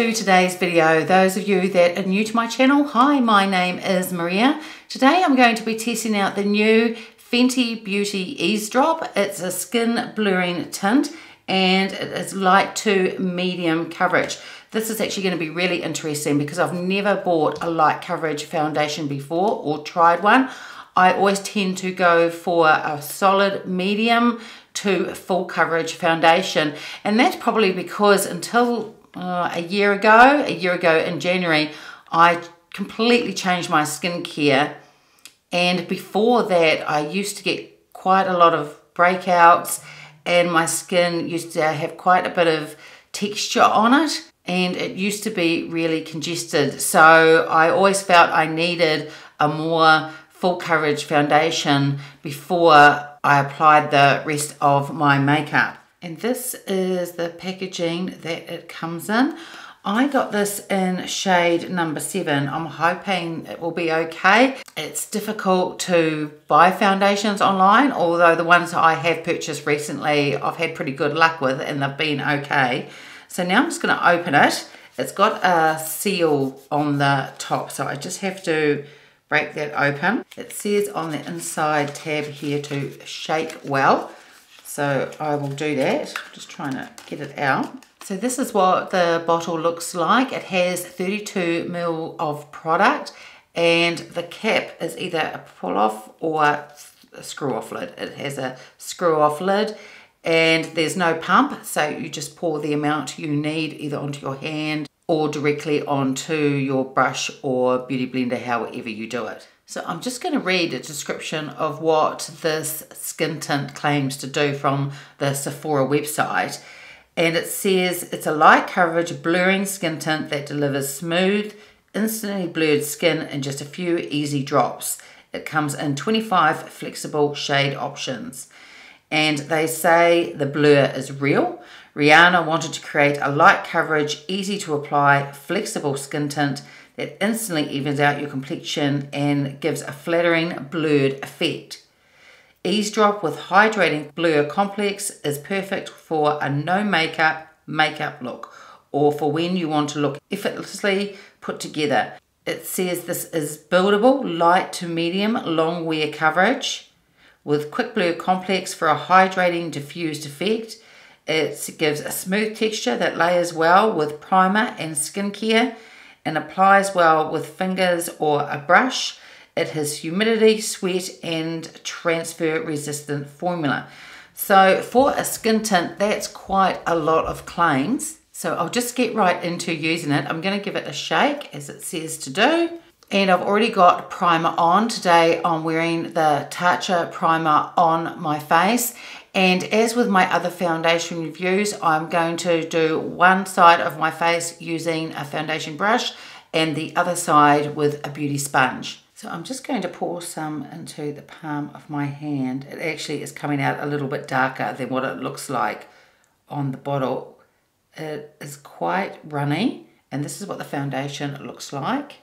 to today's video. Those of you that are new to my channel, hi, my name is Maria. Today I'm going to be testing out the new Fenty Beauty Eaze Drop. It's a skin blurring tint and it is light to medium coverage. This is actually going to be really interesting because I've never bought a light coverage foundation before or tried one. I always tend to go for a solid medium to full coverage foundation, and that's probably because until a year ago in January, I completely changed my skincare, and before that I used to get quite a lot of breakouts and my skin used to have quite a bit of texture on it and it used to be really congested, so I always felt I needed a more full coverage foundation before I applied the rest of my makeup. And this is the packaging that it comes in. I got this in shade number 7. I'm hoping it will be okay. It's difficult to buy foundations online, although the ones I have purchased recently I've had pretty good luck with and they've been okay. So now I'm just going to open it. It's got a seal on the top, so I just have to break that open. It says on the inside tab here to shake well, so I will do that. Just trying to get it out. So this is what the bottle looks like. It has 32 ml of product and the cap is either a pull off or a screw off lid. It has a screw off lid and there's no pump, so you just pour the amount you need either onto your hand or directly onto your brush or beauty blender, however you do it. So I'm just going to read a description of what this skin tint claims to do from the Sephora website. And it says it's a light coverage blurring skin tint that delivers smooth, instantly blurred skin in just a few easy drops. It comes in 25 flexible shade options. And they say the blur is real. Rihanna wanted to create a light coverage, easy to apply, flexible skin tint that instantly evens out your complexion and gives a flattering blurred effect. Eaze Drop with hydrating blur complex is perfect for a no makeup look or for when you want to look effortlessly put together. It says this is buildable, light to medium, long wear coverage with quick blur complex for a hydrating diffused effect. It gives a smooth texture that layers well with primer and skincare and applies well with fingers or a brush. It has humidity, sweat and transfer resistant formula. So for a skin tint, that's quite a lot of claims. So I'll just get right into using it. I'm going to give it a shake as it says to do. And I've already got primer on. Today I'm wearing the Tatcha primer on my face. And as with my other foundation reviews, I'm going to do one side of my face using a foundation brush and the other side with a beauty sponge. So I'm just going to pour some into the palm of my hand. It actually is coming out a little bit darker than what it looks like on the bottle. It is quite runny, and this is what the foundation looks like.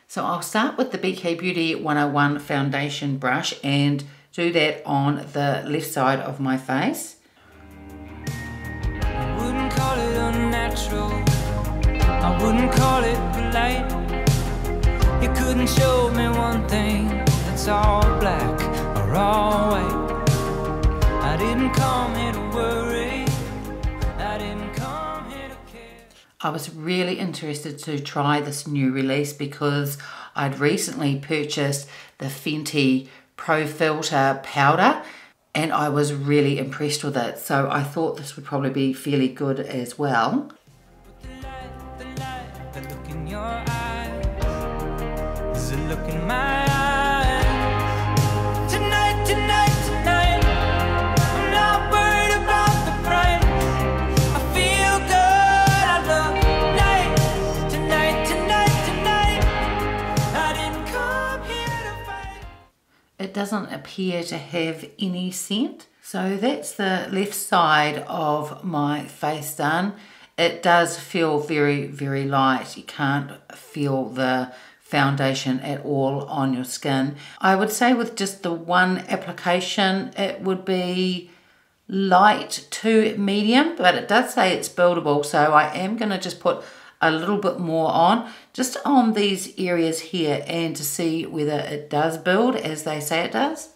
So I'll start with the BK Beauty 101 foundation brush and do that on the left side of my face. I wouldn't call it unnatural, I wouldn't call it polite. You couldn't show me one thing that's all black or all white. I didn't come here to worry, I didn't come here to care. I was really interested to try this new release because I'd recently purchased the Fenty Pro Filter powder and I was really impressed with it. So I thought this would probably be fairly good as well. The look in your eyes, is the look in my eyes. Tonight, tonight, tonight, I'm not worried about the price. I feel good, I love night. Tonight, tonight, tonight, I didn't come here to fight. It doesn't appear to have any scent. So that's the left side of my face done. It does feel very, very light. You can't feel the foundation at all on your skin. I would say with just the one application, it would be light to medium, but it does say it's buildable, so I am going to just put a little bit more on, just on these areas here, and to see whether it does build as they say it does.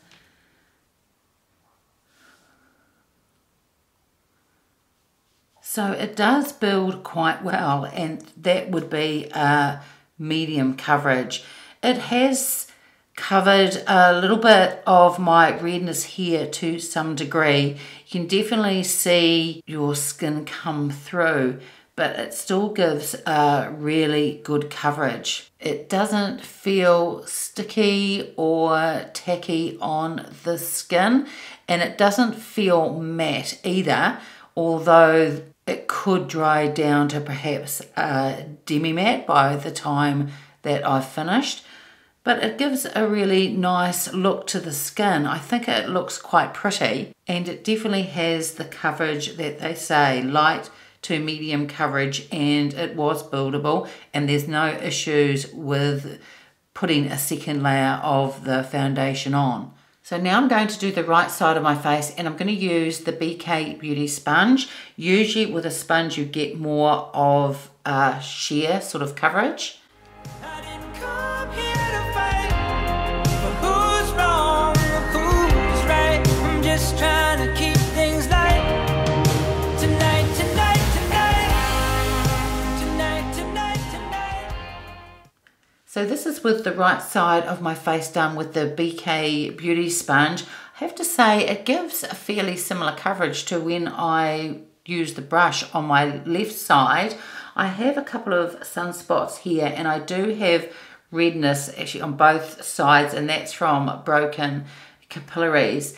So it does build quite well, and that would be a medium coverage. It has covered a little bit of my redness here to some degree. You can definitely see your skin come through, but it still gives a really good coverage. It doesn't feel sticky or tacky on the skin, and it doesn't feel matte either, although it could dry down to perhaps a demi-matte by the time that I've finished. But it gives a really nice look to the skin. I think it looks quite pretty, and it definitely has the coverage that they say, light to medium coverage, and it was buildable, and there's no issues with putting a second layer of the foundation on. So now I'm going to do the right side of my face, and I'm going to use the BK Beauty sponge. Usually with a sponge you get more of a sheer sort of coverage. I didn't come here to fight for who's wrong or who's right. I'm just trying to keep things light. Tonight, tonight, tonight. Tonight, tonight, tonight. So this is with the right side of my face done with the BK Beauty sponge. I have to say it gives a fairly similar coverage to when I use the brush on my left side. I have a couple of sunspots here, and I do have redness actually on both sides, and that's from broken capillaries.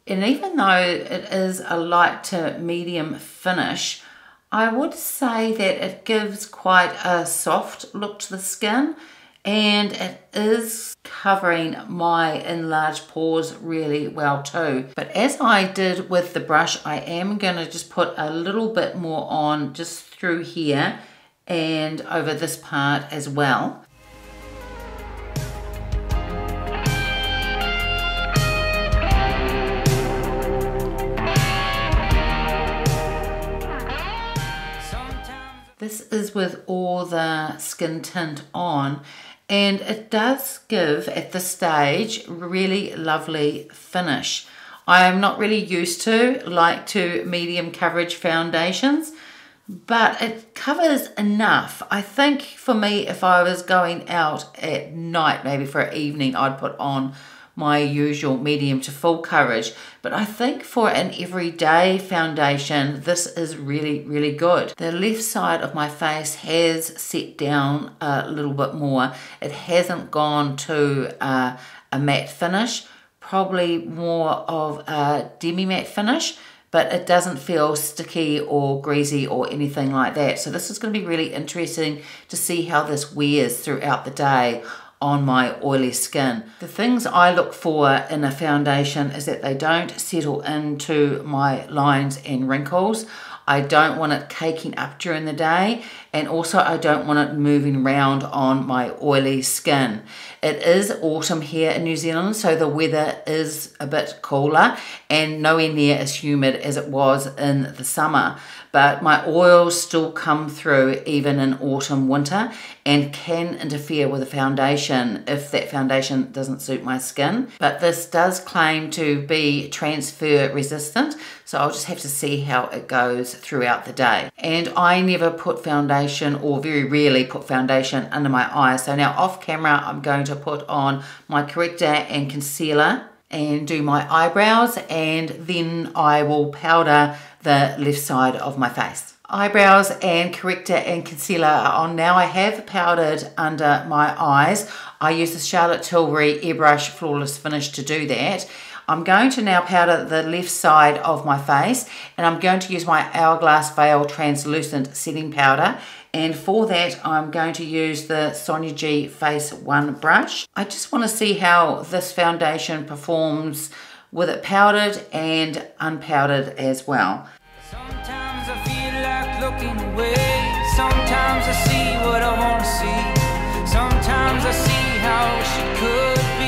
And even though it is a light to medium finish, I would say that it gives quite a soft look to the skin, and it is covering my enlarged pores really well too. But as I did with the brush, I am going to just put a little bit more on just through here and over this part as well. This is with all the skin tint on, and it does give at this stage really lovely finish. I am not really used to light to medium coverage foundations, but it covers enough. I think for me, if I was going out at night, maybe for an evening, I'd put on my usual medium to full coverage. But I think for an everyday foundation, this is really, really good. The left side of my face has set down a little bit more. It hasn't gone to a matte finish, probably more of a demi-matte finish, but it doesn't feel sticky or greasy or anything like that. So this is going to be really interesting to see how this wears throughout the day on my oily skin. The things I look for in a foundation is that they don't settle into my lines and wrinkles. I don't want it caking up during the day, and also I don't want it moving around on my oily skin. It is autumn here in New Zealand, so the weather is a bit cooler and nowhere near as humid as it was in the summer. But my oils still come through even in autumn, winter, and can interfere with the foundation if that foundation doesn't suit my skin. But this does claim to be transfer resistant, so I'll just have to see how it goes throughout the day. And I never put foundation, or very rarely put foundation under my eyes. So now off camera, I'm going to put on my corrector and concealer and do my eyebrows, and then I will powder the left side of my face. Eyebrows and corrector and concealer are on now. I have powdered under my eyes. I use the Charlotte Tilbury Airbrush Flawless Finish to do that. I'm going to now powder the left side of my face, and I'm going to use my Hourglass Veil Translucent Setting Powder, and for that I'm going to use the Sonia G Face 1 brush. I just want to see how this foundation performs with it powdered and unpowdered as well. Sometimes I feel like looking away. Sometimes I see what I want to see. Sometimes I see how she could be.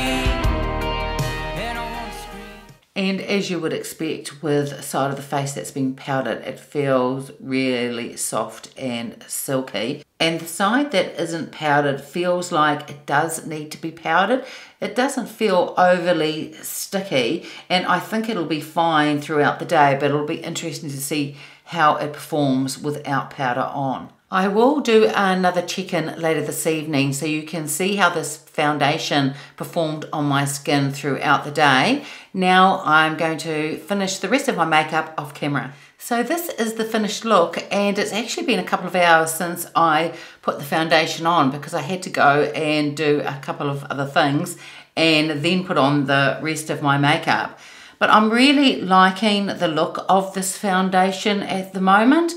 And as you would expect with a side of the face that's been powdered, it feels really soft and silky. And the side that isn't powdered feels like it does need to be powdered. It doesn't feel overly sticky, and I think it'll be fine throughout the day, but it'll be interesting to see how it performs without powder on. I will do another check-in later this evening so you can see how this foundation performed on my skin throughout the day. Now I'm going to finish the rest of my makeup off camera. So this is the finished look, and it's actually been a couple of hours since I put the foundation on because I had to go and do a couple of other things and then put on the rest of my makeup. But I'm really liking the look of this foundation at the moment.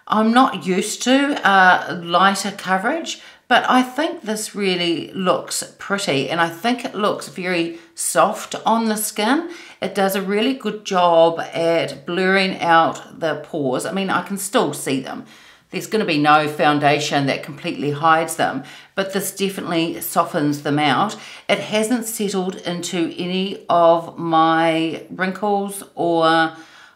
I'm not used to lighter coverage, but I think this really looks pretty, and I think it looks very soft on the skin. It does a really good job at blurring out the pores. I mean, I can still see them. There's going to be no foundation that completely hides them, but this definitely softens them out. It hasn't settled into any of my wrinkles or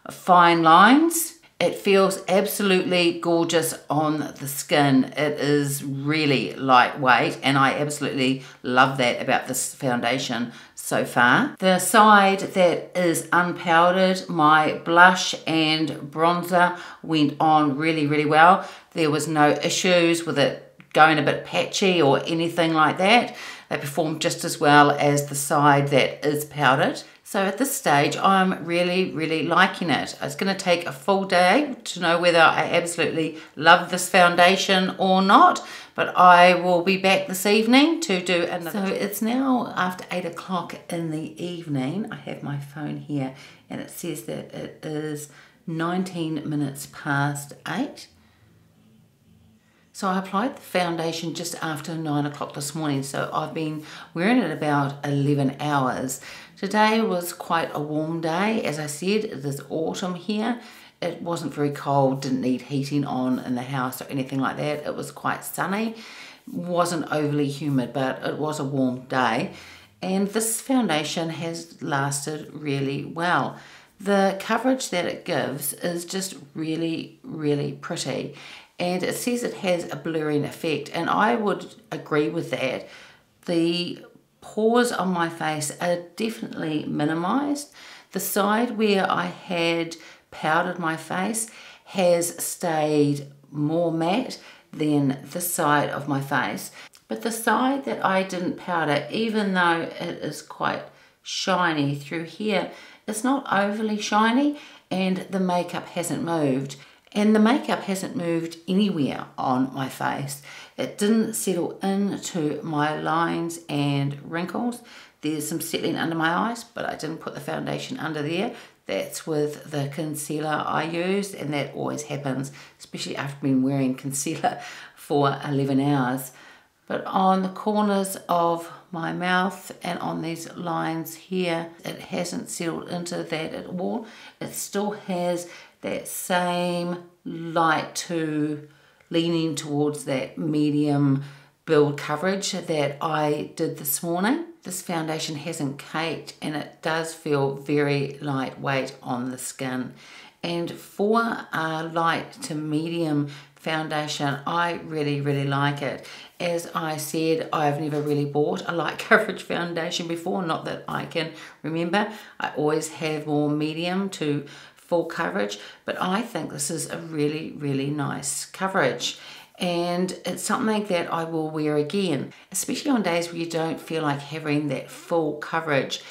fine lines. It feels absolutely gorgeous on the skin. It is really lightweight, and I absolutely love that about this foundation so far. The side that is unpowdered, my blush and bronzer went on really, really well. There was no issues with it going a bit patchy or anything like that. They performed just as well as the side that is powdered. So at this stage, I'm really, really liking it. It's going to take a full day to know whether I absolutely love this foundation or not, but I will be back this evening to do another. So it's now after 8 o'clock in the evening. I have my phone here, and it says that it is 19 minutes past 8. So I applied the foundation just after 9 o'clock this morning, so I've been wearing it about 11 hours. Today was quite a warm day. As I said, it is autumn here. It wasn't very cold, didn't need heating on in the house or anything like that. It was quite sunny, wasn't overly humid, but it was a warm day. And this foundation has lasted really well. The coverage that it gives is just really, really pretty. And it says it has a blurring effect, and I would agree with that. The pores on my face are definitely minimized. The side where I had powdered my face has stayed more matte than this side of my face. But the side that I didn't powder, even though it is quite shiny through here, it's not overly shiny, and the makeup hasn't moved. And the makeup hasn't moved anywhere on my face. It didn't settle into my lines and wrinkles. There's some settling under my eyes, but I didn't put the foundation under there. That's with the concealer I used, and that always happens, especially after I've been wearing concealer for 11 hours. But on the corners of my mouth and on these lines here, it hasn't settled into that at all. It still has that same light to leaning towards that medium build coverage that I did this morning. This foundation hasn't caked, and it does feel very lightweight on the skin. And for a light to medium foundation, I really, really like it. As I said, I've never really bought a light coverage foundation before, not that I can remember. I always have more medium to full coverage, but I think this is a really, really nice coverage, and it's something that I will wear again, especially on days where you don't feel like having that full coverage,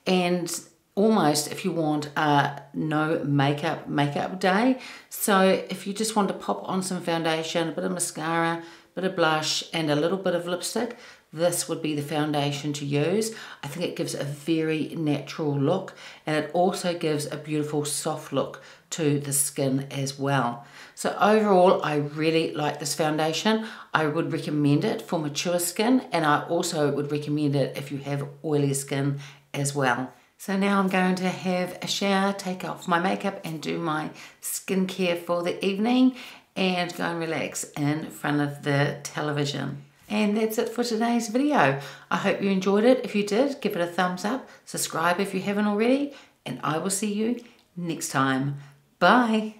and almost if you want a no makeup day. So if you just want to pop on some foundation, a bit of mascara, a bit of blush, and a little bit of lipstick, this would be the foundation to use. I think it gives a very natural look, and it also gives a beautiful soft look to the skin as well. So overall, I really like this foundation. I would recommend it for mature skin, and I also would recommend it if you have oily skin as well. So now I'm going to have a shower, take off my makeup, and do my skincare for the evening, and go and relax in front of the television. And that's it for today's video. I hope you enjoyed it. If you did, give it a thumbs up, subscribe if you haven't already, and I will see you next time. Bye.